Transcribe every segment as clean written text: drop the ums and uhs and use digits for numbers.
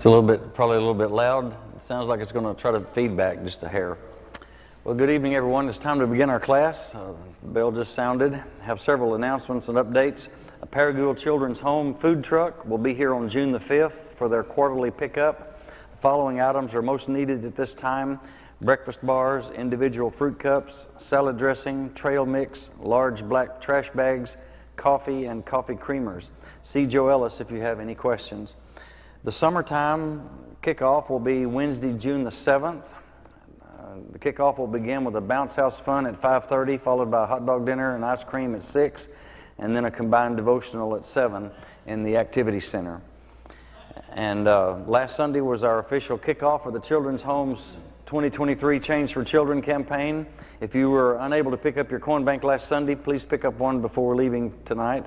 Probably a little bit loud. It sounds like it's going to try to feedback just a hair. Well, good evening, everyone. It's time to begin our class. The bell just sounded. Have several announcements and updates. A Paragould Children's Home food truck will be here on June the 5th for their quarterly pickup. The following items are most needed at this time: breakfast bars, individual fruit cups, salad dressing, trail mix, large black trash bags, coffee, and coffee creamers. See Joe Ellis if you have any questions. The summertime kickoff will be Wednesday, June the 7th. The kickoff will begin with a bounce house fun at 5:30, followed by a hot dog dinner and ice cream at 6, and then a combined devotional at 7 in the activity center. And last Sunday was our official kickoff for the Children's Home's 2023 Change for Children campaign. If you were unable to pick up your coin bank last Sunday, please pick up one before leaving tonight.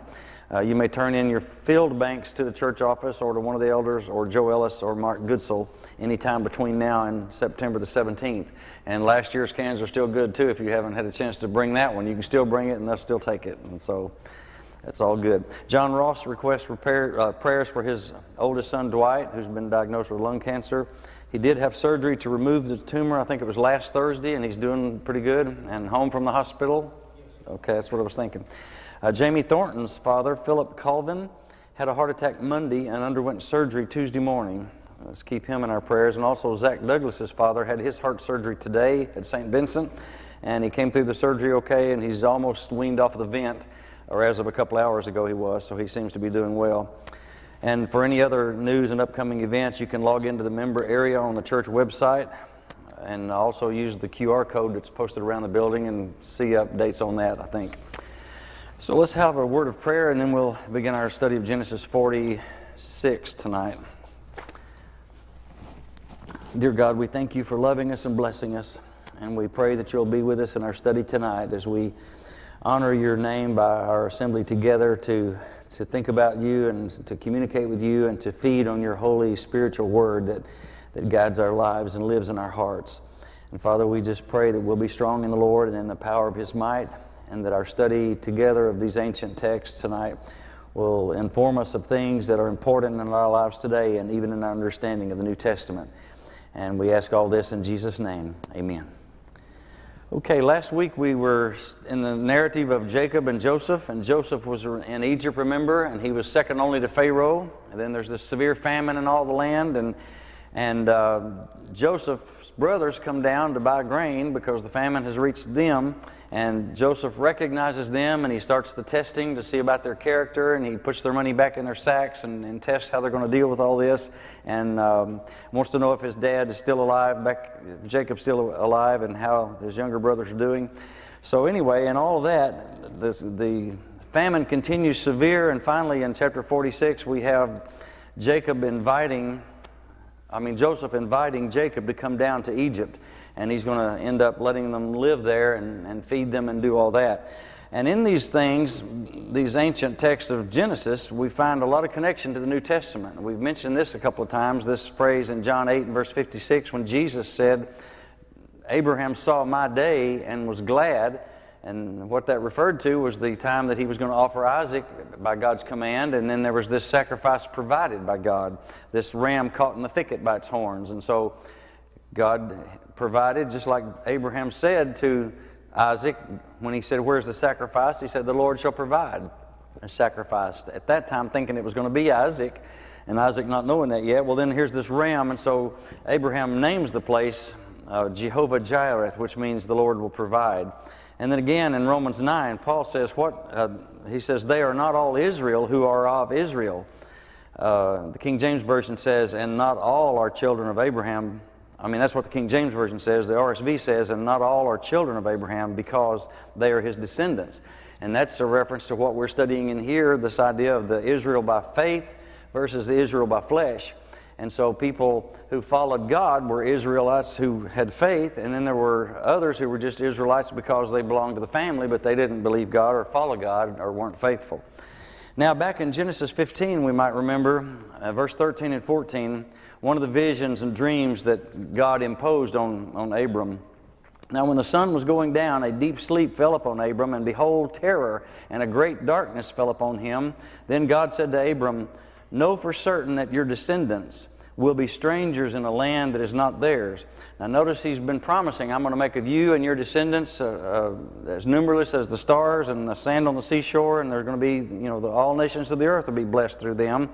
You may turn in your field banks to the church office or to one of the elders or Joe Ellis or Mark Goodsell anytime between now and September the 17th. And last year's cans are still good too. If you haven't had a chance to bring that one, you can still bring it and they'll still take it. And so that's all good. John Ross requests prayers for his oldest son Dwight, who's been diagnosed with lung cancer. He did have surgery to remove the tumor. I think it was last Thursday, and he's doing pretty good and home from the hospital. Okay, that's what I was thinking. Jamie Thornton's father, Philip Colvin, had a heart attack Monday and underwent surgery Tuesday morning. Let's keep him in our prayers. And also Zach Douglas's father had his heart surgery today at St. Vincent, and he came through the surgery okay, and he's almost weaned off of the vent, or as of a couple hours ago he was, so he seems to be doing well. And for any other news and upcoming events, you can log into the member area on the church website and also use the QR code that's posted around the building and see updates on that, I think. So let's have a word of prayer, and then we'll begin our study of Genesis 46 tonight. Dear God, we thank you for loving us and blessing us, and we pray that you'll be with us in our study tonight as we honor your name by our assembly together to think about you and to communicate with you and to feed on your holy spiritual word that guides our lives and lives in our hearts. And Father, we just pray that we'll be strong in the Lord and in the power of his might, and that our study together of these ancient texts tonight will inform us of things that are important in our lives today and even in our understanding of the New Testament. And we ask all this in Jesus' name. Amen. Okay, last week we were in the narrative of Jacob and Joseph was in Egypt, remember, and he was second only to Pharaoh. And then there's this severe famine in all the land, and Joseph's brothers come down to buy grain because the famine has reached them, and Joseph recognizes them and he starts the testing to see about their character, and he puts their money back in their sacks and tests how they're going to deal with all this, and wants to know if his dad is still alive, if Jacob's still alive, and how his younger brothers are doing. So anyway, in all of that, the famine continues severe, and finally in chapter 46 we have Joseph inviting Jacob to come down to Egypt, and he's going to end up letting them live there and feed them and do all that. And in these things, these ancient texts of Genesis, we find a lot of connection to the New Testament. We've mentioned this a couple of times, this phrase in John 8 and verse 56, when Jesus said, "Abraham saw my day and was glad." And what that referred to was the time that he was going to offer Isaac by God's command, and then there was this sacrifice provided by God, this ram caught in the thicket by its horns. And so God provided, just like Abraham said to Isaac when he said, "Where's the sacrifice?" He said, "The Lord shall provide a sacrifice." At that time thinking it was going to be Isaac, and Isaac not knowing that yet. Well, then here's this ram, and so Abraham names the place Jehovah Jireh, which means the Lord will provide. And then again in Romans 9, Paul says, he says, "They are not all Israel who are of Israel." The King James Version says, "And not all are children of Abraham." That's what the King James Version says. The RSV says, "And not all are children of Abraham because they are his descendants." And that's a reference to what we're studying in here, this idea of the Israel by faith versus the Israel by flesh. And so people who followed God were Israelites who had faith, and then there were others who were just Israelites because they belonged to the family, but they didn't believe God or follow God or weren't faithful. Now back in Genesis 15, we might remember, verse 13 and 14, one of the visions and dreams that God imposed on Abram. "Now when the sun was going down, a deep sleep fell upon Abram, and behold, terror and a great darkness fell upon him. Then God said to Abram, 'Know for certain that your descendants will be strangers in a land that is not theirs. Now notice he's been promising, I'm going to make of you and your descendants as numberless as the stars and the sand on the seashore, and they're going to be, all nations of the earth will be blessed through them.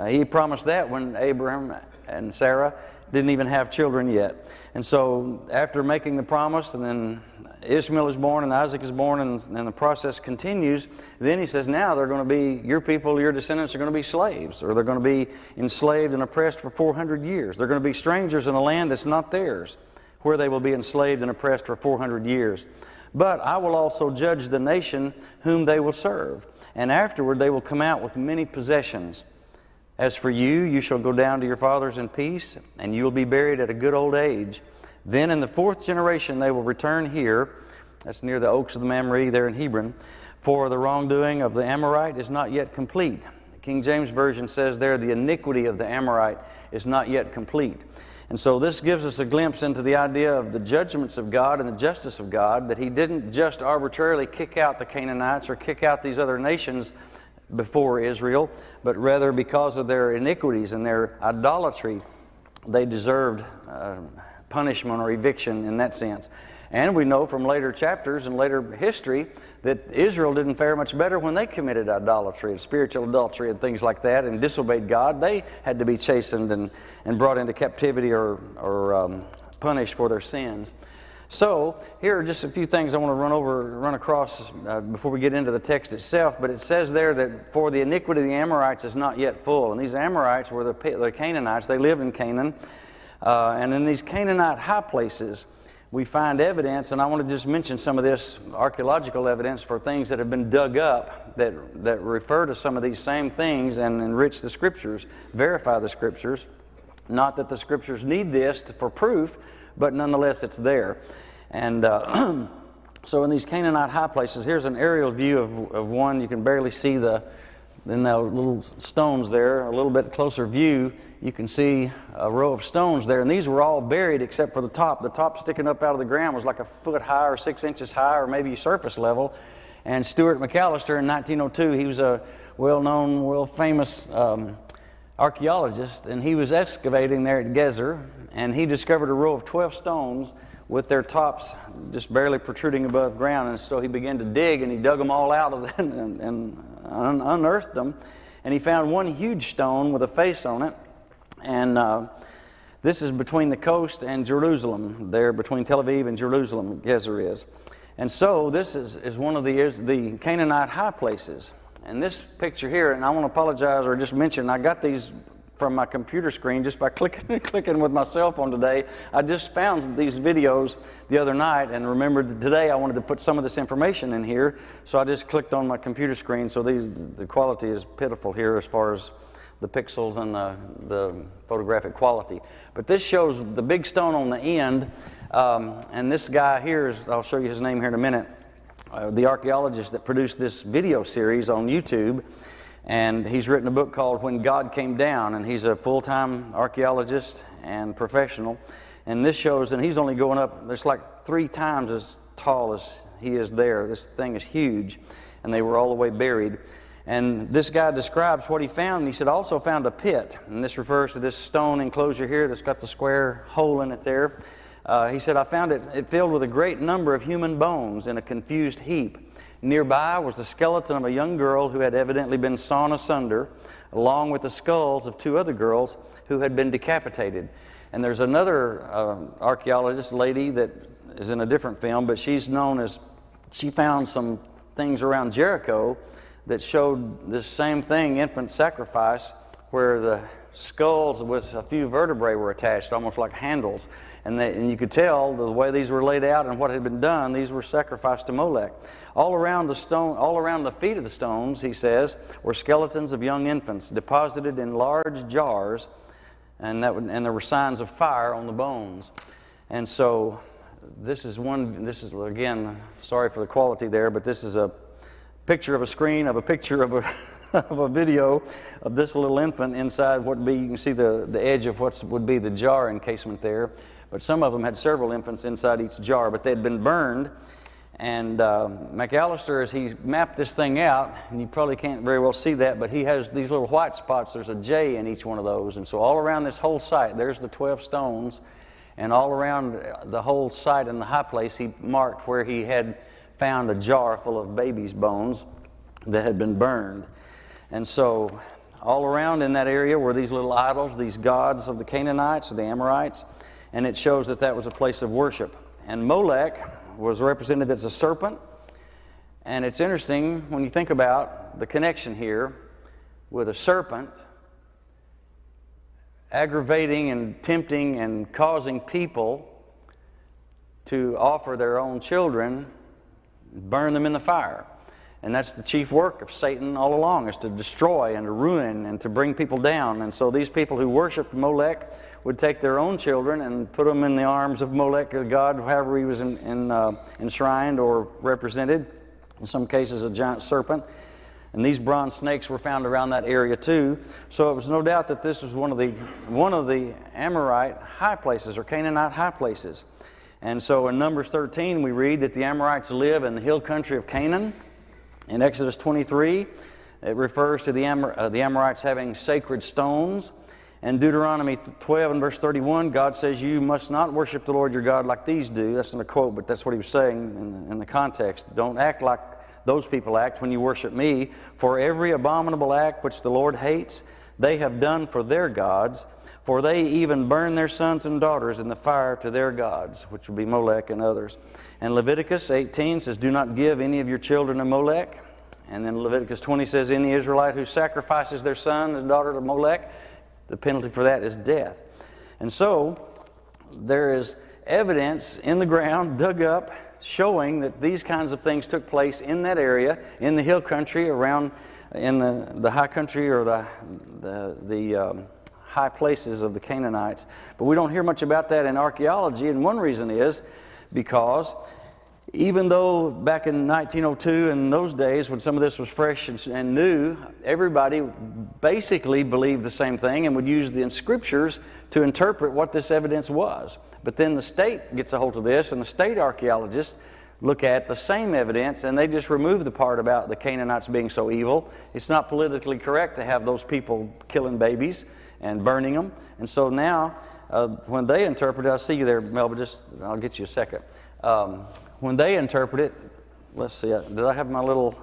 He promised that when Abraham and Sarah didn't even have children yet. And so after making the promise, and then Ishmael is born and Isaac is born, and the process continues, then he says, now they're going to be, your people, your descendants are going to be slaves, or they're going to be enslaved and oppressed for 400 years. They're going to be strangers in a land that's not theirs, where they will be enslaved and oppressed for 400 years. But I will also judge the nation whom they will serve, and afterward they will come out with many possessions. As for you, you shall go down to your fathers in peace, and you will be buried at a good old age. Then in the 4th generation they will return here, that's near the Oaks of the Mamre there in Hebron, for the wrongdoing of the Amorite is not yet complete. The King James Version says there, the iniquity of the Amorite is not yet complete. And so this gives us a glimpse into the idea of the judgments of God and the justice of God, that He didn't just arbitrarily kick out the Canaanites or kick out these other nations before Israel, but rather because of their iniquities and their idolatry, they deserved punishment or eviction in that sense. And we know from later chapters and later history that Israel didn't fare much better when they committed idolatry and spiritual adultery and things like that and disobeyed God. They had to be chastened and brought into captivity or punished for their sins. So here are just a few things I want to run across before we get into the text itself. But it says there that for the iniquity of the Amorites is not yet full. And these Amorites were the Canaanites. They lived in Canaan. And in these Canaanite high places, we find evidence, and I want to just mention some of this archaeological evidence for things that have been dug up that refer to some of these same things and enrich the Scriptures, verify the Scriptures. Not that the Scriptures need this for proof, but nonetheless it's there. And so in these Canaanite high places, here's an aerial view of one. You can barely see the little stones there. A little bit closer view, you can see a row of stones there, and these were all buried except for the top. The top sticking up out of the ground was like a foot high or 6 inches high, or maybe surface level. And Stuart McAllister in 1902, he was a well-known, world-famous archaeologist, and he was excavating there at Gezer, and he discovered a row of 12 stones with their tops just barely protruding above ground. And so he began to dig, and he dug them all out of that and unearthed them. And he found one huge stone with a face on it. And this is between the coast and Jerusalem, there between Tel Aviv and Jerusalem, Gezer is. And so this is one of the Canaanite high places. And this picture here, and I want to apologize or just mention, I got these from my computer screen just by clicking with my cell phone today. I just found these videos the other night and remembered that today I wanted to put some of this information in here. So I just clicked on my computer screen. So the quality is pitiful here as far as the pixels and the photographic quality. But this shows the big stone on the end. And this guy here is, I'll show you his name here in a minute, the archaeologist that produced this video series on YouTube. And he's written a book called When God Came Down, and he's a full-time archaeologist and professional. And this shows, and he's only going up, it's like 3 times as tall as he is there. This thing is huge, and they were all the way buried. And this guy describes what he found, and he said, I also found a pit. And this refers to this stone enclosure here that's got the square hole in it there. He said, I found it filled with a great number of human bones in a confused heap. Nearby was the skeleton of a young girl who had evidently been sawn asunder, along with the skulls of 2 other girls who had been decapitated. And there's another archaeologist lady that is in a different film, but she's known as, she found some things around Jericho that showed this same thing, infant sacrifice, where the skulls with a few vertebrae were attached, almost like handles. And you could tell the way these were laid out and what had been done, these were sacrificed to Molech. All around the stone, all around the feet of the stones, he says, were skeletons of young infants deposited in large jars, and there were signs of fire on the bones. And so this is again, sorry for the quality there, but this is a picture of a screen of a picture of a video of this little infant inside what would be, you can see the edge of what would be the jar encasement there. But some of them had several infants inside each jar, but they had been burned. And McAllister, as he mapped this thing out, and you probably can't very well see that, but he has these little white spots. There's a J in each one of those. And so all around this whole site, there's the 12 stones. And all around the whole site in the high place, he marked where he had found a jar full of babies' bones that had been burned. And so all around in that area were these little idols, these gods of the Canaanites or the Amorites. And it shows that that was a place of worship. And Molech was represented as a serpent. And it's interesting when you think about the connection here with a serpent aggravating and tempting and causing people to offer their own children, burn them in the fire. And that's the chief work of Satan all along, is to destroy and to ruin and to bring people down. And so these people who worshiped Molech would take their own children and put them in the arms of Molech, the god, however he was enshrined or represented. In some cases, a giant serpent. And these bronze snakes were found around that area too. So it was no doubt that this was one of the Amorite high places or Canaanite high places. And so in Numbers 13 we read that the Amorites live in the hill country of Canaan. In Exodus 23 it refers to the Amorites having sacred stones. And Deuteronomy 12 and verse 31, God says, "You must not worship the Lord your God like these do." That's in a quote, but that's what he was saying in the context. Don't act like those people act when you worship me. For every abominable act which the Lord hates, they have done for their gods. For they even burn their sons and daughters in the fire to their gods, which would be Molech and others. And Leviticus 18 says, "Do not give any of your children to Molech." And then Leviticus 20 says, "Any Israelite who sacrifices their son and daughter to Molech, the penalty for that is death." And so there is evidence in the ground dug up showing that these kinds of things took place in that area, in the hill country, around in the high country or the high places of the Canaanites. But we don't hear much about that in archaeology, and one reason is because even though back in 1902 in those days when some of this was fresh and new, everybody basically believed the same thing and would use the scriptures to interpret what this evidence was. But then the state gets a hold of this, and the state archaeologists look at the same evidence, and they just remove the part about the Canaanites being so evil. It's not politically correct to have those people killing babies and burning them. And so now, when they interpret it, I'll see you there, Melba, I'll get you a second. When they interpret it, let's see, did I have my little,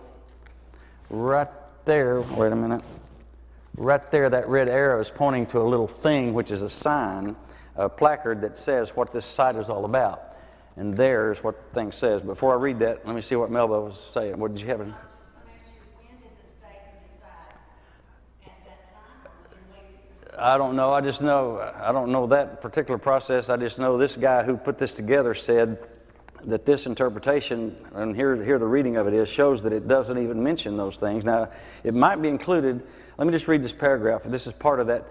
right there, wait a minute. Right there, that red arrow is pointing to a little thing, which is a sign, a placard that says what this site is all about. And there's what the thing says. Before I read that, let me see what Melba was saying. What did you have in? I don't know. I just know, I don't know that particular process. I just know this guy who put this together said that this interpretation, and here the reading of it is, shows that it doesn't even mention those things. Now, it might be included. Let me just read this paragraph. This is part of that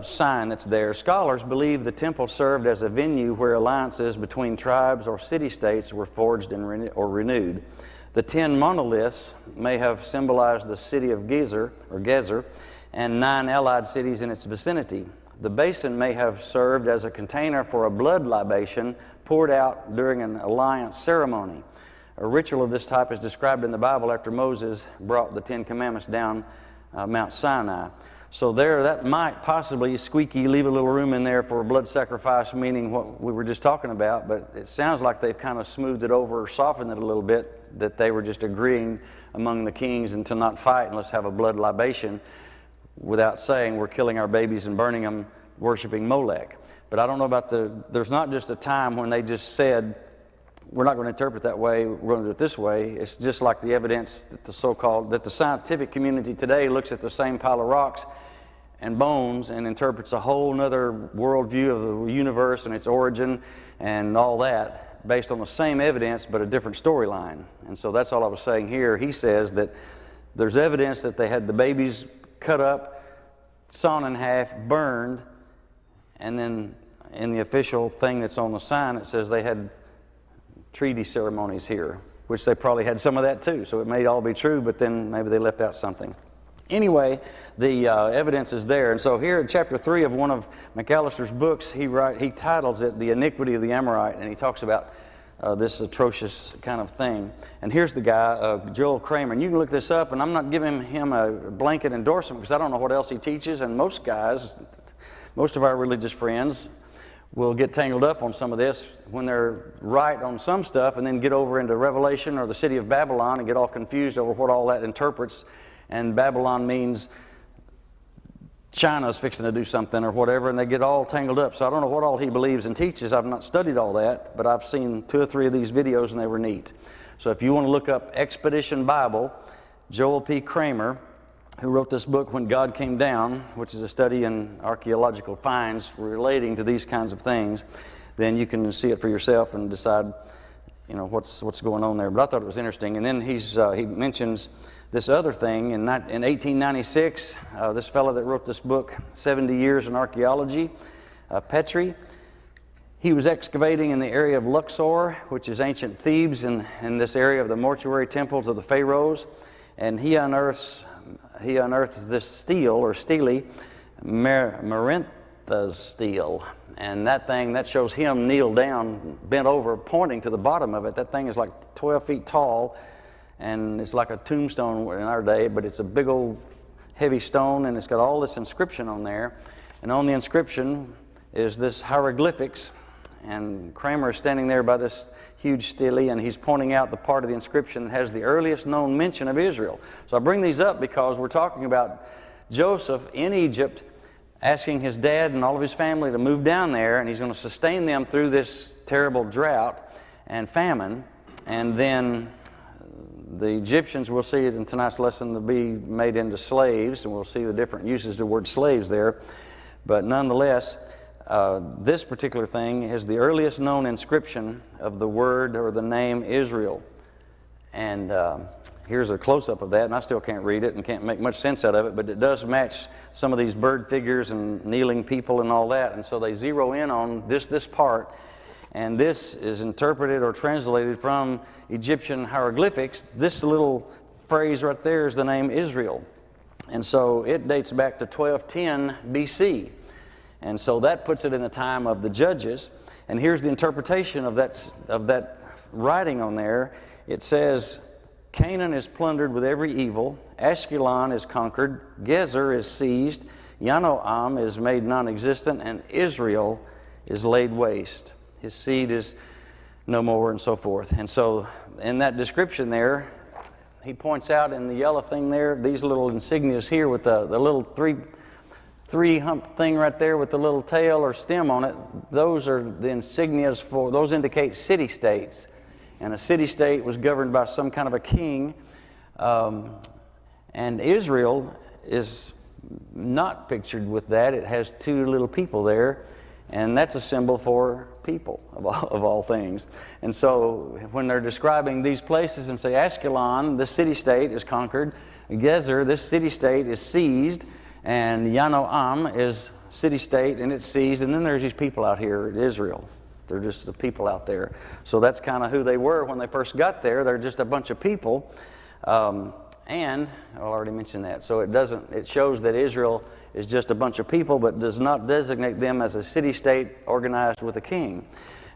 sign that's there. Scholars believe the temple served as a venue where alliances between tribes or city-states were forged or renewed. The 10 monoliths may have symbolized the city of Gezer and 9 allied cities in its vicinity. The basin may have served as a container for a blood libation poured out during an alliance ceremony. A ritual of this type is described in the Bible after Moses brought the 10 Commandments down Mount Sinai. So there, that might possibly, squeaky, leave a little room in there for a blood sacrifice, meaning what we were just talking about, but it sounds like they've kind of smoothed it over or softened it a little bit, that they were just agreeing among the kings and to not fight and let's have a blood libation without saying we're killing our babies and burning them, worshiping Molech. But I don't know about there's not just a time when they just said, we're not going to interpret that way, we're going to do it this way. It's just like the evidence that the scientific community today looks at the same pile of rocks and bones and interprets a whole other worldview of the universe and its origin and all that based on the same evidence but a different storyline. And so that's all I was saying here. He says that there's evidence that they had the babies cut up, sawn in half, burned, and then in the official thing that's on the sign it says they had treaty ceremonies here, which they probably had some of that too, so it may all be true, but then maybe they left out something. Anyway, the evidence is there, and so here in chapter 3 of one of McAllister's books, he titles it "The Iniquity of the Amorite," and he talks about this atrocious kind of thing. And here's the guy, Joel Kramer. And you can look this up, and I'm not giving him a blanket endorsement because I don't know what else he teaches. And most guys, most of our religious friends, will get tangled up on some of this when they're right on some stuff and then get over into Revelation or the city of Babylon and get all confused over what all that interprets. And Babylon means China's fixing to do something or whatever, and they get all tangled up. So I don't know what all he believes and teaches. I've not studied all that, but I've seen 2 or 3 of these videos and they were neat. So if you want to look up Expedition Bible, Joel P. Kramer, who wrote this book, When God Came Down, which is a study in archaeological finds relating to these kinds of things, then you can see it for yourself and decide, you know, what's going on there. But I thought it was interesting. And then he mentions this other thing. In 1896, this fellow that wrote this book, 70 Years in Archaeology, Petrie, he was excavating in the area of Luxor, which is ancient Thebes, in this area of the mortuary temples of the pharaohs, and he unearths this stele, or stele, Marintha's stele. And that thing, that shows him kneeled down, bent over, pointing to the bottom of it. That thing is like 12 feet tall, and it's like a tombstone in our day, but it's a big old heavy stone, and it's got all this inscription on there. And on the inscription is this hieroglyphics, and Kramer is standing there by this huge stele, and he's pointing out the part of the inscription that has the earliest known mention of Israel. So I bring these up because we're talking about Joseph in Egypt asking his dad and all of his family to move down there, and he's going to sustain them through this terrible drought and famine. And then the Egyptians, we'll see it in tonight's lesson, to be made into slaves, and we'll see the different uses of the word slaves there. But nonetheless, this particular thing is the earliest known inscription of the word or the name Israel. And here's a close-up of that, and I still can't read it and can't make much sense out of it, but it does match some of these bird figures and kneeling people and all that. And so they zero in on this part, and this is interpreted or translated from Egyptian hieroglyphics. This little phrase right there is the name Israel. And so it dates back to 1210 BC. And so that puts it in the time of the judges. And here's the interpretation of that writing on there. It says, Canaan is plundered with every evil. Ashkelon is conquered. Gezer is seized. Yanoam is made non-existent. And Israel is laid waste. His seed is no more, and so forth. And so in that description there, he points out in the yellow thing there, these little insignias here with the little three hump thing right there with the little tail or stem on it. Those are the insignias for, those indicate city-states. And a city-state was governed by some kind of a king. And Israel is not pictured with that. It has 2 little people there. And that's a symbol for people, of all things. And so when they're describing these places and say Ashkelon, this city-state is conquered. Gezer, this city-state is seized. And Yanoam is city-state, and it's seized. And then there's these people out here at Israel. They're just the people out there. So that's kind of who they were when they first got there. They're just a bunch of people. And I already mentioned that. So it shows that Israel is just a bunch of people, but does not designate them as a city-state organized with a king.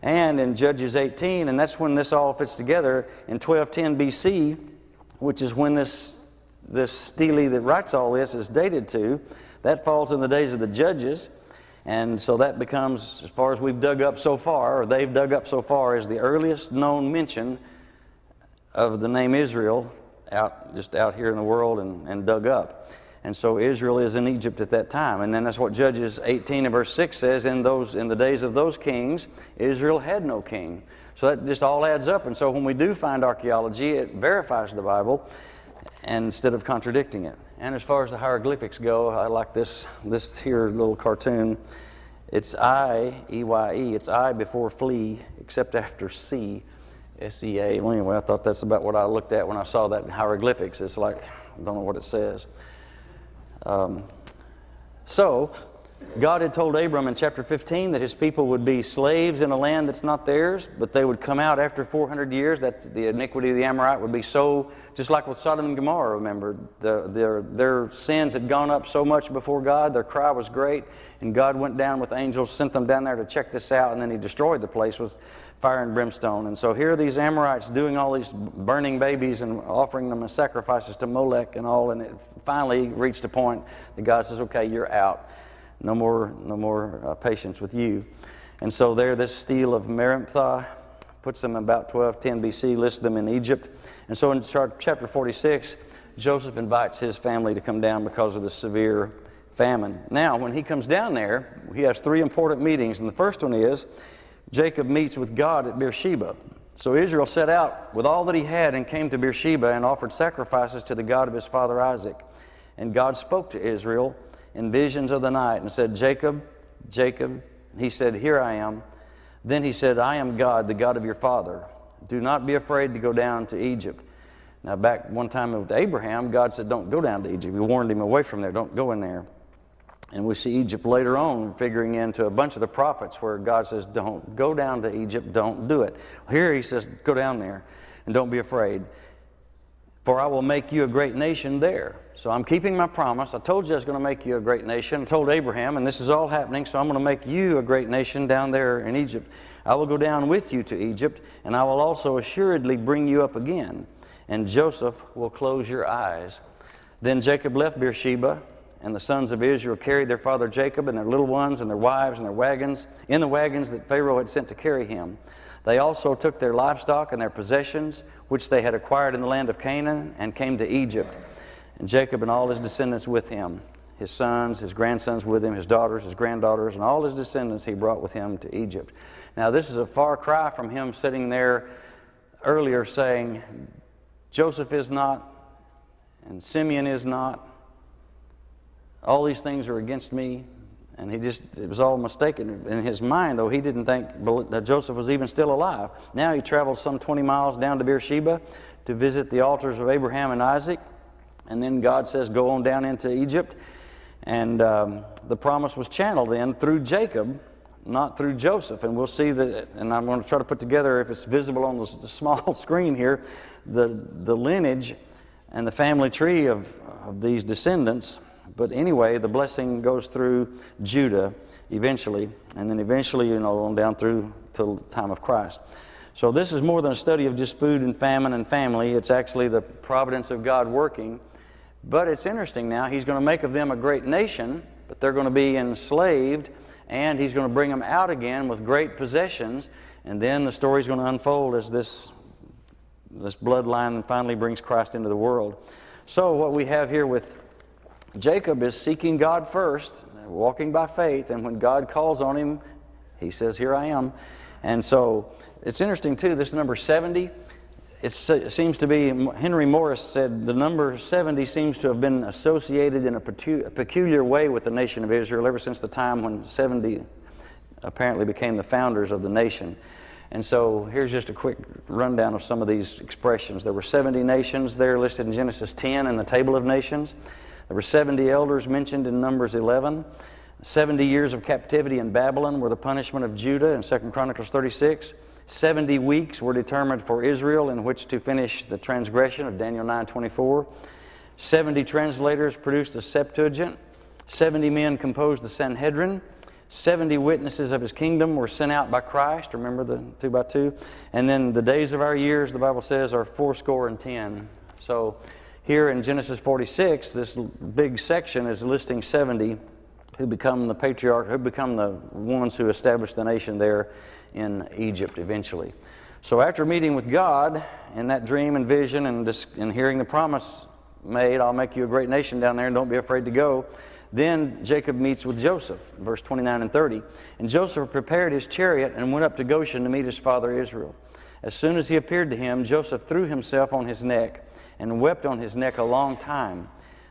And in Judges 18, and that's when this all fits together, in 1210 BC, which is when this stele that writes all this is dated to, that falls in the days of the judges. And so that becomes, as far as we've dug up so far, or they've dug up so far, is the earliest known mention of the name Israel just out here in the world and dug up. And so Israel is in Egypt at that time. And then that's what Judges 18 and verse 6 says, in the days of those kings, Israel had no king. So that just all adds up. And so when we do find archaeology, it verifies the Bible instead of contradicting it. And as far as the hieroglyphics go, I like this here little cartoon. It's I, E-Y-E, it's I before flee, except after C, S-E-A. Well, anyway, I thought that's about what I looked at when I saw that in hieroglyphics. It's like, I don't know what it says. So, God had told Abram in chapter 15 that his people would be slaves in a land that's not theirs, but they would come out after 400 years, that the iniquity of the Amorite would be so, just like with Sodom and Gomorrah, remember, their sins had gone up so much before God, their cry was great, and God went down with angels, sent them down there to check this out, and then he destroyed the place with fire and brimstone. And so here are these Amorites doing all these burning babies and offering them as sacrifices to Molech and all, and it finally reached a point that God says, okay, you're out. No more patience with you. And so there, this stele of Merimptha puts them about 1210 BC, lists them in Egypt. And so in chapter 46, Joseph invites his family to come down because of the severe famine. Now, when he comes down there, he has three important meetings. And the first one is Jacob meets with God at Beersheba. So Israel set out with all that he had and came to Beersheba and offered sacrifices to the God of his father Isaac. And God spoke to Israel in visions of the night and said, Jacob, Jacob. He said, here I am. Then he said, I am God, the God of your father. Do not be afraid to go down to Egypt. Now back one time with Abraham, God said, don't go down to Egypt. He warned him away from there. Don't go in there. And we see Egypt later on figuring into a bunch of the prophets where God says, don't go down to Egypt. Don't do it. Here he says, go down there and don't be afraid. For I will make you a great nation there. So I'm keeping my promise. I told you I was going to make you a great nation. I told Abraham, and this is all happening, so I'm going to make you a great nation down there in Egypt. I will go down with you to Egypt, and I will also assuredly bring you up again. And Joseph will close your eyes. Then Jacob left Beersheba, and the sons of Israel carried their father Jacob and their little ones and their wives and their wagons, in the wagons that Pharaoh had sent to carry him. They also took their livestock and their possessions, which they had acquired in the land of Canaan, and came to Egypt. And Jacob and all his descendants with him, his sons, his grandsons with him, his daughters, his granddaughters, and all his descendants he brought with him to Egypt. Now this is a far cry from him sitting there earlier saying, Joseph is not, and Simeon is not. All these things are against me. And it was all mistaken. In his mind, though, he didn't think that Joseph was even still alive. Now he travels some 20 miles down to Beersheba to visit the altars of Abraham and Isaac. And then God says, go on down into Egypt. And the promise was channeled then through Jacob, not through Joseph. And we'll see that, and I'm going to try to put together, if it's visible on the small screen here, the lineage and the family tree of these descendants. But anyway, the blessing goes through Judah eventually, and then eventually, on down through till the time of Christ. So this is more than a study of just food and famine and family. It's actually the providence of God working. But it's interesting now, he's going to make of them a great nation, but they're going to be enslaved, and he's going to bring them out again with great possessions, and then the story's going to unfold as this bloodline finally brings Christ into the world. So what we have here with Jacob is seeking God first, walking by faith, and when God calls on him, he says, here I am. And so it's interesting too, this number 70, it seems to be, Henry Morris said, the number 70 seems to have been associated in a peculiar way with the nation of Israel ever since the time when 70 apparently became the founders of the nation. And so here's just a quick rundown of some of these expressions. There were 70 nations there listed in Genesis 10 in the table of nations. There were 70 elders mentioned in Numbers 11. 70 years of captivity in Babylon were the punishment of Judah in 2 Chronicles 36. 70 weeks were determined for Israel in which to finish the transgression of Daniel 9:24. 70 translators produced the Septuagint. 70 men composed the Sanhedrin. 70 witnesses of his kingdom were sent out by Christ. Remember the 2 by 2? And then the days of our years, the Bible says, are 70. So here in Genesis 46, this big section is listing 70 who become the patriarch, who become the ones who established the nation there in Egypt eventually. So after meeting with God in that dream and vision and hearing the promise made, I'll make you a great nation down there and don't be afraid to go, then Jacob meets with Joseph, verse 29 and 30. And Joseph prepared his chariot and went up to Goshen to meet his father Israel. As soon as he appeared to him, Joseph threw himself on his neck and wept on his neck a long time.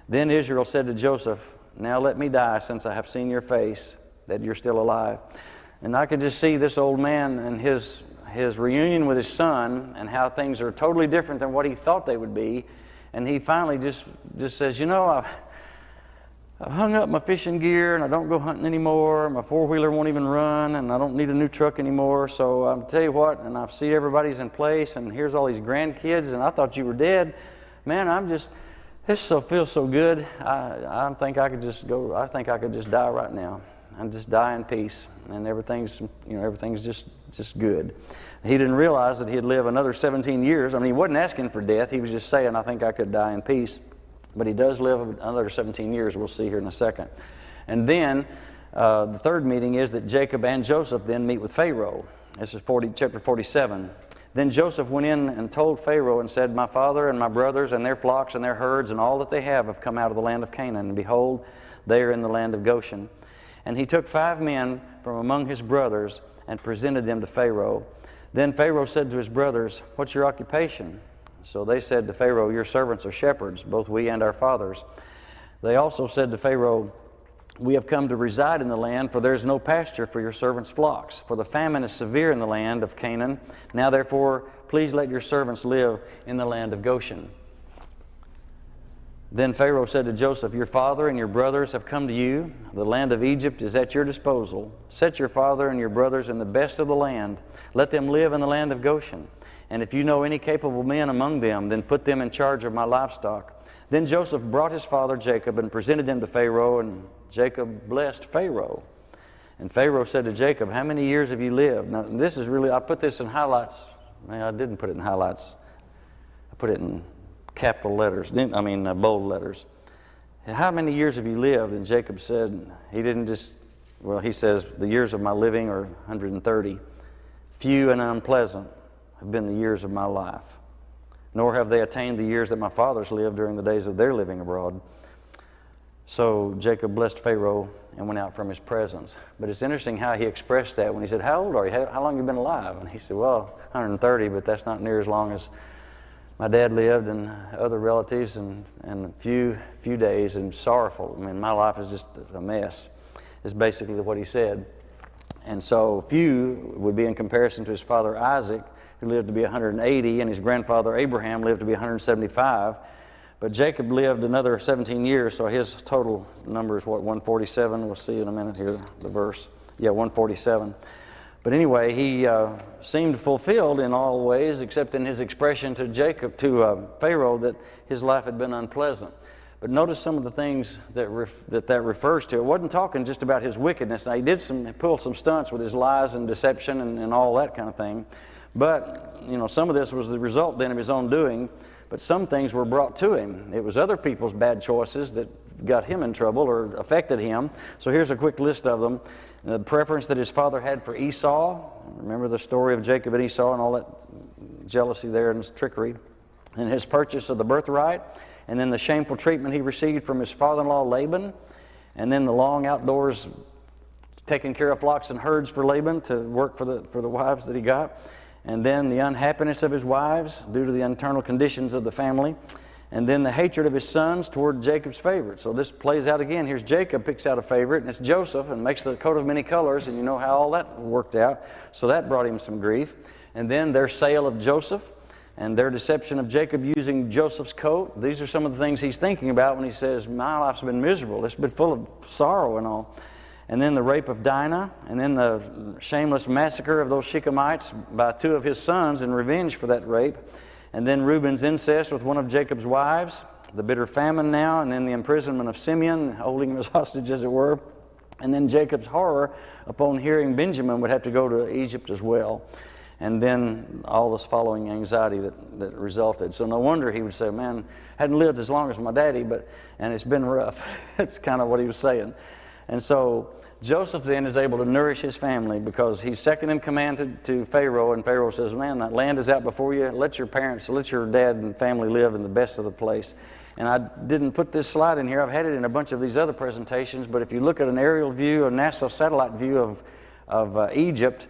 Then Israel said to Joseph, now let me die, since I have seen your face, that you're still alive. And I could just see this old man and his reunion with his son and how things are totally different than what he thought they would be. And he finally just says, I've hung up my fishing gear and I don't go hunting anymore. My four-wheeler won't even run and I don't need a new truck anymore. So I'll tell you what, and I see everybody's in place and here's all these grandkids and I thought you were dead. Man, this feels so good. I think I could just die right now and just die in peace. And everything's just good. He didn't realize that he'd live another 17 years. I mean, he wasn't asking for death. He was just saying, I think I could die in peace. But he does live another 17 years, we'll see here in a second. And then the third meeting is that Jacob and Joseph then meet with Pharaoh. This is chapter 47. Then Joseph went in and told Pharaoh and said, my father and my brothers and their flocks and their herds and all that they have come out of the land of Canaan. And behold, they are in the land of Goshen. And he took 5 men from among his brothers and presented them to Pharaoh. Then Pharaoh said to his brothers, what's your occupation? So they said to Pharaoh, your servants are shepherds, both we and our fathers. They also said to Pharaoh, we have come to reside in the land, for there is no pasture for your servants' flocks. For the famine is severe in the land of Canaan. Now therefore, please let your servants live in the land of Goshen. Then Pharaoh said to Joseph, your father and your brothers have come to you. The land of Egypt is at your disposal. Set your father and your brothers in the best of the land. Let them live in the land of Goshen. And if you know any capable men among them, then put them in charge of my livestock. Then Joseph brought his father Jacob and presented them to Pharaoh, and Jacob blessed Pharaoh. And Pharaoh said to Jacob, how many years have you lived? Now this is really, I put this in highlights. I didn't put it in highlights. I put it in capital letters, bold letters. How many years have you lived? And Jacob said, he says, the years of my living are 130. Few and unpleasant have been the years of my life, nor have they attained the years that my fathers lived during the days of their living abroad. So Jacob blessed Pharaoh and went out from his presence. But it's interesting how he expressed that when he said, how old are you? How long have you been alive? And he said, well, 130, but that's not near as long as my dad lived and other relatives, and a few days, and sorrowful. I mean, my life is just a mess, is basically what he said. And so few would be in comparison to his father Isaac, who lived to be 180, and his grandfather Abraham lived to be 175. But Jacob lived another 17 years, so his total number is what, 147? We'll see in a minute here, the verse. Yeah, 147. But anyway, he seemed fulfilled in all ways, except in his expression to Pharaoh that his life had been unpleasant. But notice some of the things that refers to. It wasn't talking just about his wickedness. Now, he did pull some stunts with his lies and deception and all that kind of thing. But, some of this was the result then of his own doing. But some things were brought to him. It was other people's bad choices that got him in trouble or affected him. So here's a quick list of them. The preference that his father had for Esau. Remember the story of Jacob and Esau and all that jealousy there and trickery. And his purchase of the birthright. And then the shameful treatment he received from his father-in-law Laban. And then the long outdoors taking care of flocks and herds for Laban to work for the wives that he got. And then the unhappiness of his wives due to the internal conditions of the family. And then the hatred of his sons toward Jacob's favorite. So this plays out again. Here's Jacob picks out a favorite, and it's Joseph, and makes the coat of many colors, and you know how all that worked out. So that brought him some grief. And then their sale of Joseph and their deception of Jacob using Joseph's coat. These are some of the things he's thinking about when he says, my life's been miserable. It's been full of sorrow and all. And then the rape of Dinah, and then the shameless massacre of those Shechemites by 2 of his sons in revenge for that rape. And then Reuben's incest with one of Jacob's wives, the bitter famine now, and then the imprisonment of Simeon, holding him as hostage as it were. And then Jacob's horror upon hearing Benjamin would have to go to Egypt as well. And then all this following anxiety that resulted. So no wonder he would say, man, hadn't lived as long as my daddy, and it's been rough. That's kind of what he was saying. And so Joseph then is able to nourish his family because he's second in command to Pharaoh, and Pharaoh says, man, that land is out before you. Let your dad and family live in the best of the place. And I didn't put this slide in here. I've had it in a bunch of these other presentations, but if you look at an aerial view, a NASA satellite view of Egypt,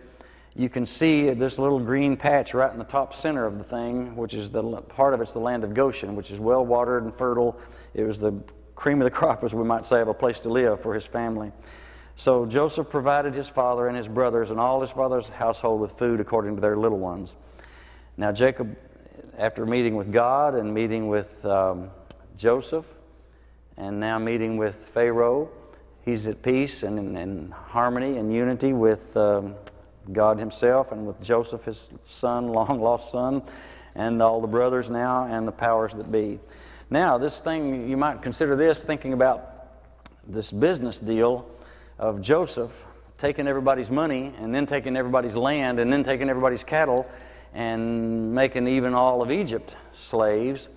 you can see this little green patch right in the top center of the thing, which is part of it's the land of Goshen, which is well watered and fertile. It was the cream of the crop, as we might say, of a place to live for his family. So Joseph provided his father and his brothers and all his father's household with food according to their little ones. Now Jacob, after meeting with God and meeting with Joseph and now meeting with Pharaoh. He's at peace and in harmony and unity with God himself and with Joseph, his son, long-lost son, and all the brothers now and the powers that be. Now, this thing, you might consider this, thinking about this business deal of Joseph taking everybody's money and then taking everybody's land and then taking everybody's cattle and making even all of Egypt slaves.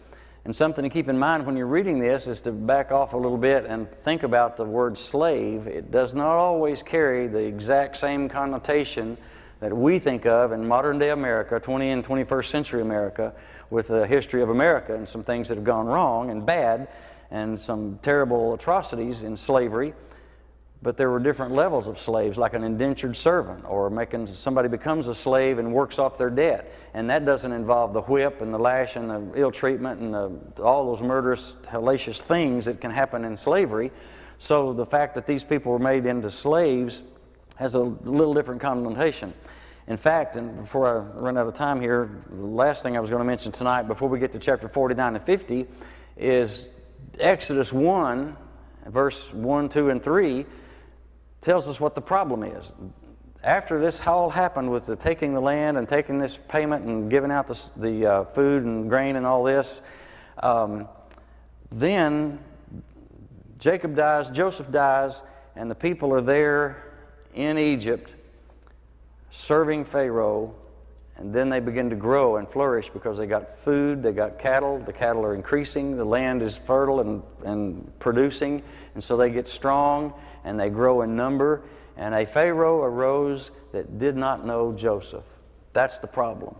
And something to keep in mind when you're reading this is to back off a little bit and think about the word slave. It does not always carry the exact same connotation that we think of in modern day America, 20th and 21st century America, with the history of America and some things that have gone wrong and bad and some terrible atrocities in slavery. But there were different levels of slaves, like an indentured servant, or making somebody becomes a slave and works off their debt. And that doesn't involve the whip and the lash and the ill treatment and all those murderous, hellacious things that can happen in slavery. So the fact that these people were made into slaves has a little different connotation. In fact, and before I run out of time here, the last thing I was going to mention tonight before we get to chapter 49 and 50 is Exodus 1, verse 1, 2, and 3 tells us what the problem is. After this all happened with the taking the land and taking this payment and giving out the food and grain and all this, then Jacob dies, Joseph dies, and the people are there in Egypt serving Pharaoh, and then they begin to grow and flourish because they got food, they got cattle, the cattle are increasing, the land is fertile and producing, and so they get strong and they grow in number. And a Pharaoh arose that did not know Joseph. That's the problem.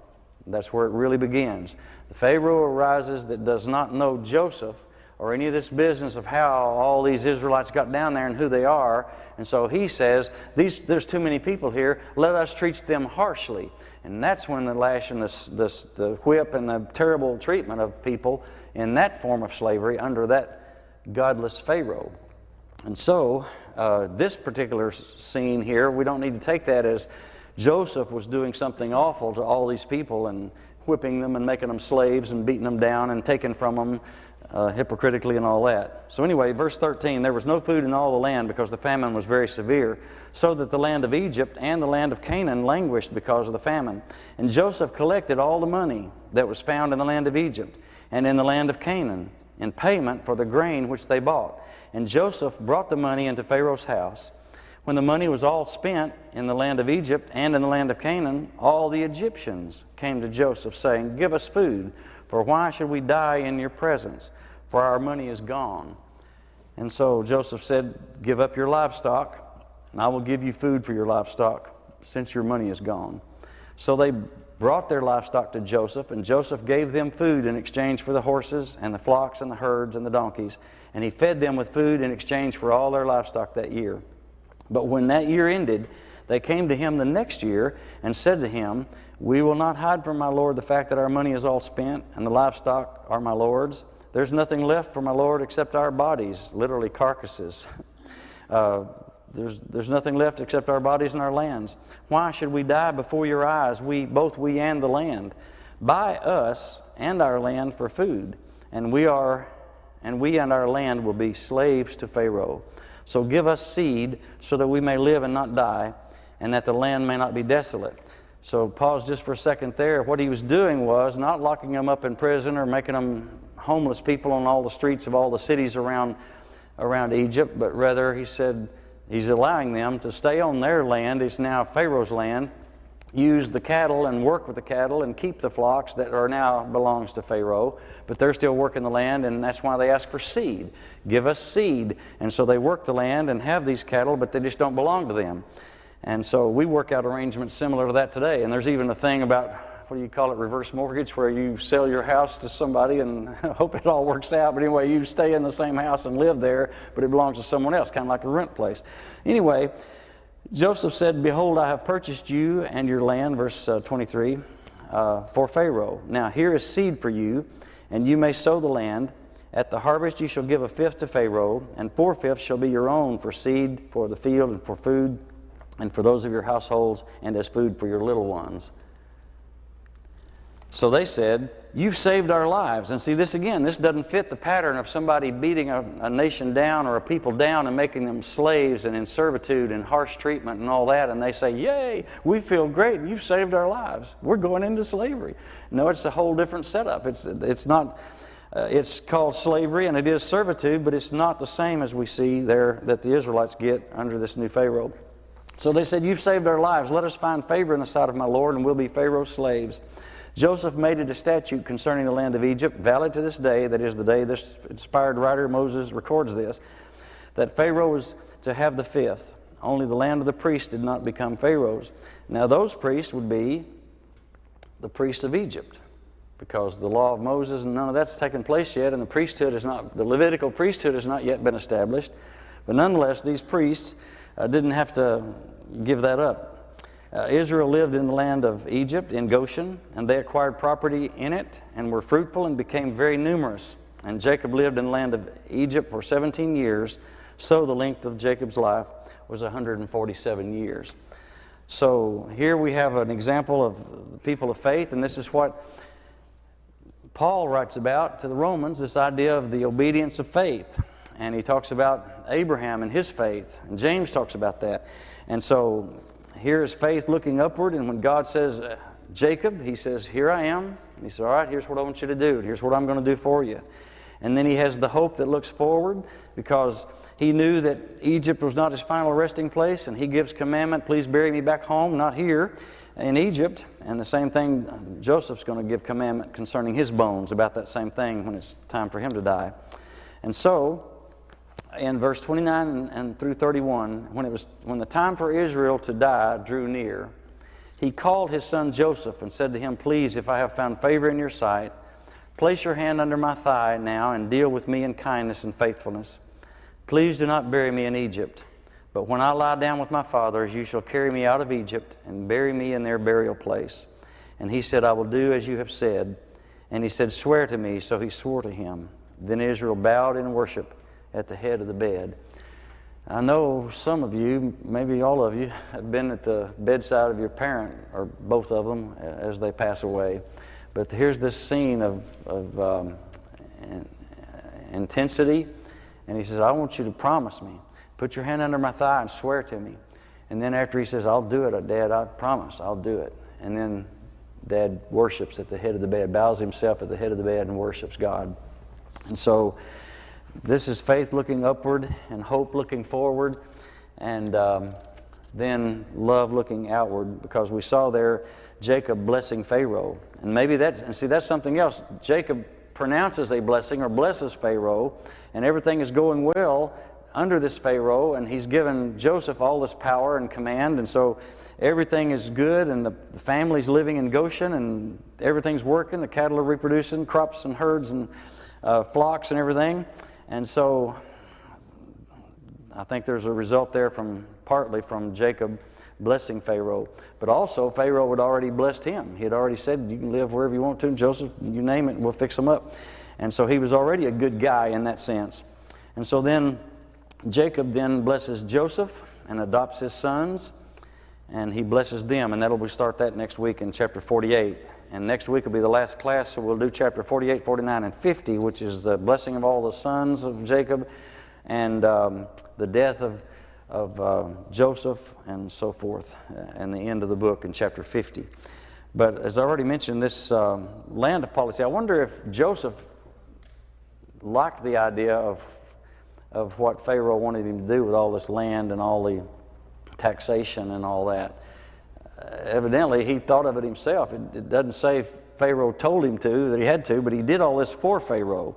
That's where it really begins. The Pharaoh arises that does not know Joseph or any of this business of how all these Israelites got down there and who they are. And so he says, there's too many people here, let us treat them harshly. And that's when the lash and the whip and the terrible treatment of people in that form of slavery under that godless Pharaoh. And so this particular scene here, we don't need to take that as Joseph was doing something awful to all these people and whipping them and making them slaves and beating them down and taking from them hypocritically and all that. So anyway, verse 13, there was no food in all the land because the famine was very severe, so that the land of Egypt and the land of Canaan languished because of the famine. And Joseph collected all the money that was found in the land of Egypt and in the land of Canaan in payment for the grain which they bought. And Joseph brought the money into Pharaoh's house. When the money was all spent in the land of Egypt and in the land of Canaan, all the Egyptians came to Joseph, saying, "Give us food, for why should we die in your presence? For our money is gone." And so Joseph said, "Give up your livestock, and I will give you food for your livestock, since your money is gone." So they brought their livestock to Joseph, and Joseph gave them food in exchange for the horses and the flocks and the herds and the donkeys, and he fed them with food in exchange for all their livestock that year. But when that year ended, they came to him the next year and said to him, "We will not hide from my lord the fact that our money is all spent, and the livestock are my lord's. There's nothing left for my lord except our bodies," literally carcasses. There's nothing left except our bodies and our lands. "Why should we die before your eyes, both we and the land? Buy us and our land for food, and we and our land will be slaves to Pharaoh. So give us seed so that we may live and not die, and that the land may not be desolate." So pause just for a second there. What he was doing was not locking them up in prison or making them homeless people on all the streets of all the cities around Egypt, but rather he said he's allowing them to stay on their land. It's now Pharaoh's land. Use the cattle and work with the cattle and keep the flocks that are now belongs to Pharaoh, but they're still working the land, and that's why they ask for seed. Give us seed. And so they work the land and have these cattle, but they just don't belong to them. And so we work out arrangements similar to that today. And there's even a thing about, what do you call it, reverse mortgage, where you sell your house to somebody and hope it all works out. But anyway, you stay in the same house and live there, but it belongs to someone else, kind of like a rent place. Anyway, Joseph said, "Behold, I have purchased you and your land," verse 23, "for Pharaoh. Now here is seed for you, and you may sow the land. At the harvest you shall give a fifth to Pharaoh, and 4/5 shall be your own for seed, for the field, and for food, and for those of your households, and as food for your little ones." So they said, you've saved our lives. And see, this again, this doesn't fit the pattern of somebody beating a nation down or a people down and making them slaves and in servitude and harsh treatment and all that. And they say, yay, we feel great. You've saved our lives. We're going into slavery. No, it's a whole different setup. It's not... it's called slavery and it is servitude, but it's not the same as we see there that the Israelites get under this new Pharaoh. So they said, you've saved our lives. Let us find favor in the sight of my Lord, and we'll be Pharaoh's slaves. Joseph made it a statute concerning the land of Egypt, valid to this day, that is the day this inspired writer Moses records this, that Pharaoh was to have the fifth. Only the land of the priests did not become Pharaoh's. Now those priests would be the priests of Egypt, because the law of Moses and none of that's taken place yet, and the Levitical priesthood has not yet been established. But nonetheless, these priests didn't have to give that up. Israel lived in the land of Egypt, in Goshen, and they acquired property in it and were fruitful and became very numerous. And Jacob lived in the land of Egypt for 17 years, so the length of Jacob's life was 147 years. So here we have an example of the people of faith, and this is what Paul writes about to the Romans, this idea of the obedience of faith. And he talks about Abraham and his faith, and James talks about that. And so here is faith looking upward, and when God says, Jacob, he says, here I am. And he says, all right, here's what I want you to do. Here's what I'm going to do for you. And then he has the hope that looks forward, because he knew that Egypt was not his final resting place, and he gives commandment, please bury me back home, not here in Egypt. And the same thing, Joseph's going to give commandment concerning his bones about that same thing when it's time for him to die. And so, in verse 29 and through 31, when the time for Israel to die drew near, he called his son Joseph and said to him, please, if I have found favor in your sight, place your hand under my thigh now and deal with me in kindness and faithfulness. Please do not bury me in Egypt, but when I lie down with my fathers, you shall carry me out of Egypt and bury me in their burial place. And he said, I will do as you have said. And he said, swear to me. So he swore to him. Then Israel bowed in worship at the head of the bed. I know some of you, maybe all of you, have been at the bedside of your parent, or both of them, as they pass away. But here's this scene of intensity. And he says, I want you to promise me. Put your hand under my thigh and swear to me. And then after he says, I'll do it, Dad, I promise, I'll do it. And then Dad worships at the head of the bed, bows himself at the head of the bed and worships God. And so this is faith looking upward and hope looking forward, and then love looking outward, because we saw there Jacob blessing Pharaoh. And maybe that's something else. Jacob pronounces a blessing or blesses Pharaoh, and everything is going well under this Pharaoh, and he's given Joseph all this power and command, and so everything is good, and the family's living in Goshen, and everything's working, the cattle are reproducing, crops and herds and flocks and everything. And so I think there's a result there partly from Jacob blessing Pharaoh. But also Pharaoh had already blessed him. He had already said, you can live wherever you want to, Joseph, you name it, we'll fix them up. And so he was already a good guy in that sense. And so then Jacob then blesses Joseph and adopts his sons, and he blesses them. And we'll start that next week in chapter 48. And next week will be the last class, so we'll do chapter 48, 49, and 50, which is the blessing of all the sons of Jacob, and the death of Joseph, and so forth, and the end of the book in chapter 50. But as I already mentioned, this land policy, I wonder if Joseph liked the idea of what Pharaoh wanted him to do with all this land and all the taxation and all that. Evidently, he thought of it himself. It doesn't say Pharaoh told him to, that he had to, but he did all this for Pharaoh.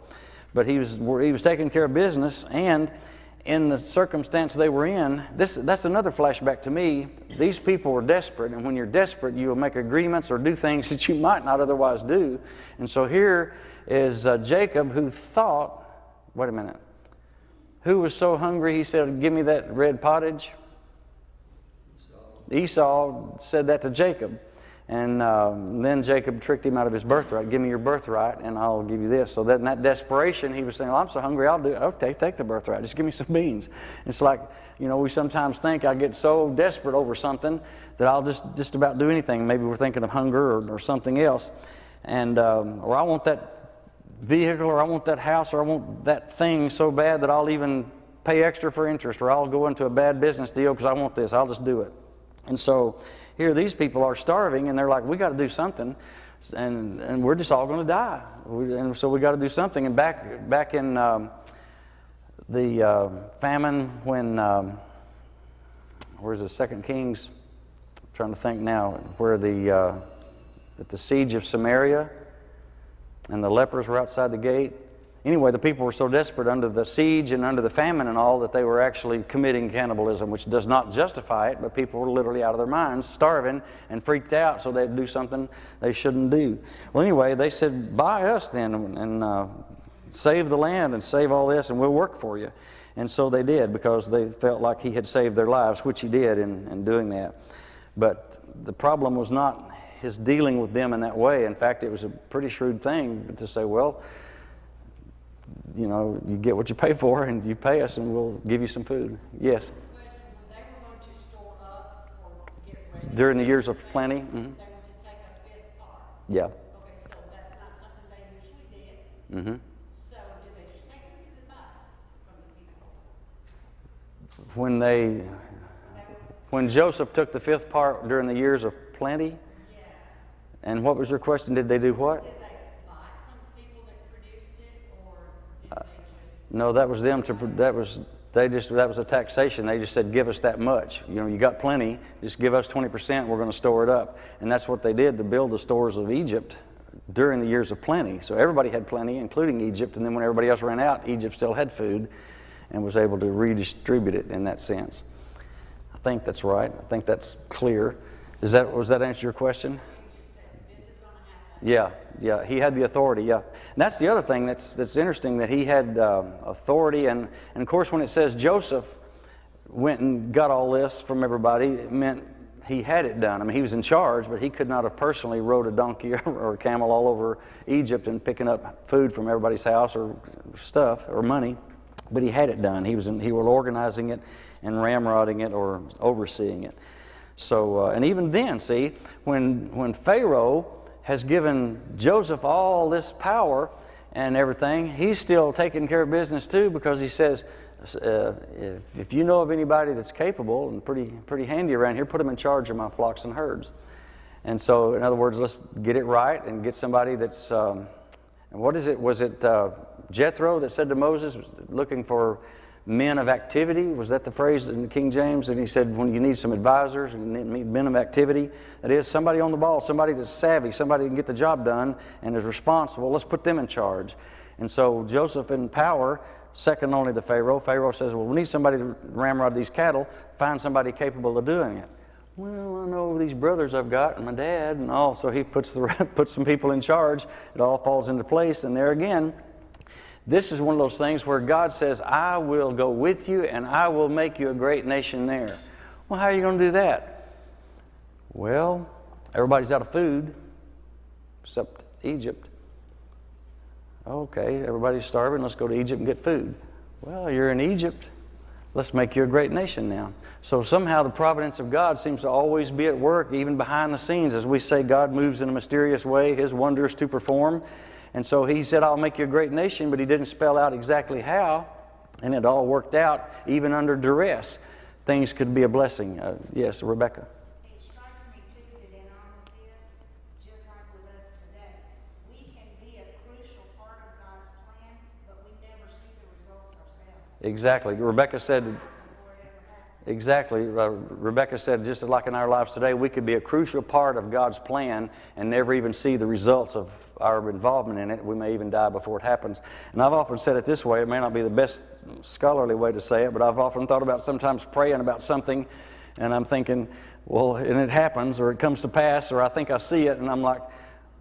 But he was taking care of business, and in the circumstance they were in, that's another flashback to me. These people were desperate, and when you're desperate, you will make agreements or do things that you might not otherwise do. And so here is Jacob, who thought, wait a minute, who was so hungry he said, give me that red pottage? Esau said that to Jacob, and then Jacob tricked him out of his birthright. Give me your birthright and I'll give you this. So that in that desperation, he was saying, well, I'm so hungry, I'll do it. Okay, take the birthright, just give me some beans. It's like, we sometimes think I get so desperate over something that I'll just about do anything. Maybe we're thinking of hunger or something else. and or I want that vehicle, or I want that house, or I want that thing so bad that I'll even pay extra for interest, or I'll go into a bad business deal because I want this. I'll just do it. And so here these people are starving, and they're like, we got to do something, and we're just all going to die. And so we got to do something. And back in the famine when, where's the 2 Kings? I'm trying to think now, where at the siege of Samaria, and the lepers were outside the gate. Anyway, the people were so desperate under the siege and under the famine and all that they were actually committing cannibalism, which does not justify it, but people were literally out of their minds, starving and freaked out, so they'd do something they shouldn't do. Well, anyway, they said, buy us then, and save the land and save all this, and we'll work for you. And so they did, because they felt like he had saved their lives, which he did in doing that. But the problem was not his dealing with them in that way. In fact, it was a pretty shrewd thing to say, well, you know, you get what you pay for, and you pay us, and we'll give you some food. Yes? Question, when they were going to store up or get ready During the years of plenty? Mm-hmm. they were to take a fifth part. Yeah. Okay, so that's not something they usually did. Mm-hmm. So did they just take it or did they buy it from the people? When Joseph took the fifth part during the years of plenty? Yeah. And what was your question? Did they do what? Did they buy it from the people that produced it, or did they just? No, that was them that was a taxation. They just said, give us that much. You know, you got plenty, just give us 20%, we're going to store it up. And that's what they did to build the stores of Egypt during the years of plenty. So everybody had plenty, including Egypt, and then when everybody else ran out, Egypt still had food and was able to redistribute it in that sense. I think that's right. I think that's clear. Was that answer your question? Yeah, he had the authority, yeah. And that's the other thing that's interesting, that he had authority, and of course when it says Joseph went and got all this from everybody, it meant he had it done. I mean, he was in charge, but he could not have personally rode a donkey or a camel all over Egypt and picking up food from everybody's house or stuff or money, but he had it done. He was organizing it and ramrodding it or overseeing it. So, and even then, see, when Pharaoh has given Joseph all this power and everything, he's still taking care of business too, because he says, if you know of anybody that's capable and pretty handy around here, put them in charge of my flocks and herds. And so, in other words, let's get it right and get somebody that's, and what is it? Was it Jethro that said to Moses, looking for men of activity? Was that the phrase in King James? And he said, when you need some advisors and you need men of activity, that is somebody on the ball, somebody that's savvy, somebody who can get the job done and is responsible, let's put them in charge. And so Joseph in power, second only to Pharaoh. Pharaoh says, well, we need somebody to ramrod these cattle, find somebody capable of doing it. Well, I know these brothers I've got and my dad and all, so he puts some people in charge. It all falls into place, and there again, this is one of those things where God says, I will go with you and I will make you a great nation there. Well, how are you going to do that? Well, everybody's out of food except Egypt. Okay, everybody's starving. Let's go to Egypt and get food. Well, you're in Egypt. Let's make you a great nation now. So somehow the providence of God seems to always be at work, even behind the scenes. As we say, God moves in a mysterious way, His wonders to perform. And so he said, I'll make you a great nation, but he didn't spell out exactly how, and it all worked out. Even under duress, things could be a blessing. Yes, Rebecca. It strikes me, too, that in all of this, just like with us today, we can be a crucial part of God's plan, but we never see the results ourselves. Exactly. Rebecca said, exactly. Rebecca said, just like in our lives today, we could be a crucial part of God's plan and never even see the results of our involvement in it. We may even die before it happens. And I've often said it this way. It may not be the best scholarly way to say it, but I've often thought about sometimes praying about something, and I'm thinking, well, and it happens, or it comes to pass, or I think I see it, and I'm like,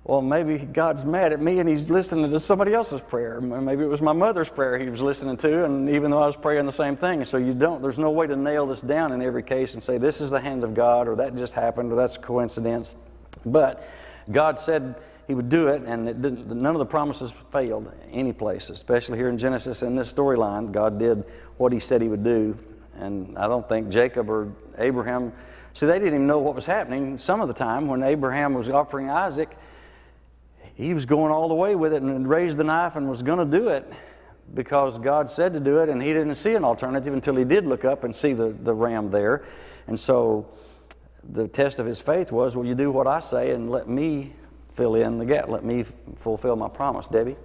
well, maybe God's mad at me and He's listening to somebody else's prayer. Maybe it was my mother's prayer He was listening to, and even though I was praying the same thing. So there's no way to nail this down in every case and say this is the hand of God, or that just happened, or that's a coincidence. But God said He would do it, and none of the promises failed any place, especially here in Genesis in this storyline. God did what He said He would do, and I don't think Jacob or Abraham, see, they didn't even know what was happening some of the time. When Abraham was offering Isaac, he was going all the way with it and raised the knife and was going to do it because God said to do it, and he didn't see an alternative until he did look up and see the ram there. And so the test of his faith was, will you do what I say and let me fill in the gap, let me fulfill my promise. Debbie?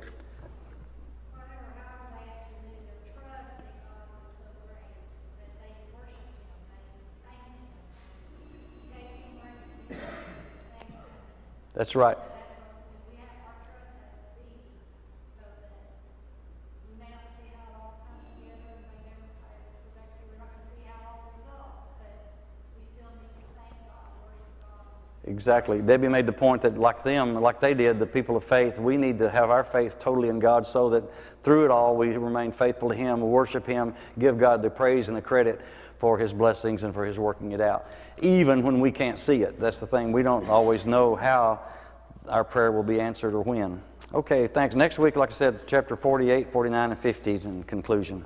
Whatever, however they actually knew their trust in God was so great that they worshiped him, they thanked him, gave him recognition, thanksgiving. That's right. That's what we have, our trust has to be, so that we may not see how it all comes together, and may never, as Rebecca said, we're not gonna see how it all results, but we still need to thank God, worship God. Exactly. Debbie made the point that like they did, the people of faith, we need to have our faith totally in God so that through it all we remain faithful to him, worship him, give God the praise and the credit for his blessings and for his working it out. Even when we can't see it. That's the thing. We don't always know how our prayer will be answered or when. Okay, thanks. Next week, like I said, chapter 48, 49, and 50 in conclusion.